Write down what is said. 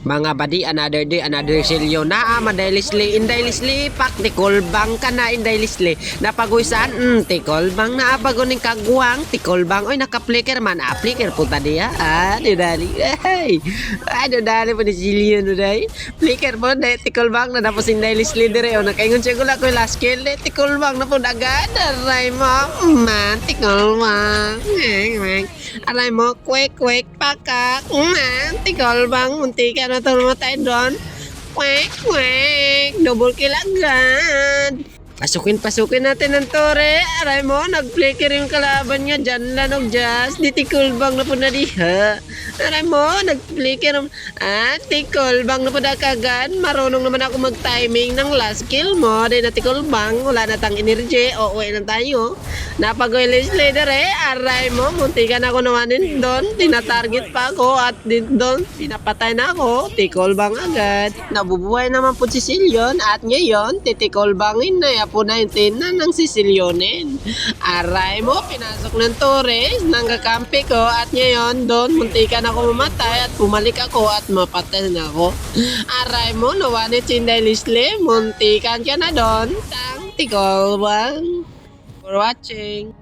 Mga badi, another day, another silyo na madailisli, indailisli, pak, tikolbang ka na, indailisli. Napaguisan, tikolbang na apaguning kagwang, tikolbang, oy, naka-flicker man, flicker puta diya, dudali, hey, dudali po ni silyo, dudali, flicker po, tikolbang na, tapos indailisli dire, o, nakaingon siya gula ko yung last kill, tikolbang na po, agad, aray mo, man, tikolbang, aray mo, kwek, pakak, man, tikolbang, munti ka na ito namatay doon. Kwek. Double kill agad. Pasukin natin ng tore. Aray mo, nag-flicker yung kalaban niya. Diyan lang og jazz. Di tikulbang na po na diha. Aray mo, nag-flicker. Tikulbang na po na kagad. Marunong naman ako mag-timing ng last kill mo. Di na tikulbang. Wala na tang energy. O, uwi lang tayo. Napag-oilage leader Aray mo, munti ka na ako nawanin doon. Tinatarget pa ako at doon, pinapatay na ako. Tikulbang agad. Nabubuhay naman po si Silyon at ngayon, titikulbangin na po 19 na ng sisilyonin. Aray mo, pinasok ng Torres, nanggakampi ko at ngayon doon, munti ka na ako mamatay at pumalik ako at mapatay na ako. Aray mo, nawanit si Inday Lisle, muntikan ka na doon. Tang tikulbang. For watching.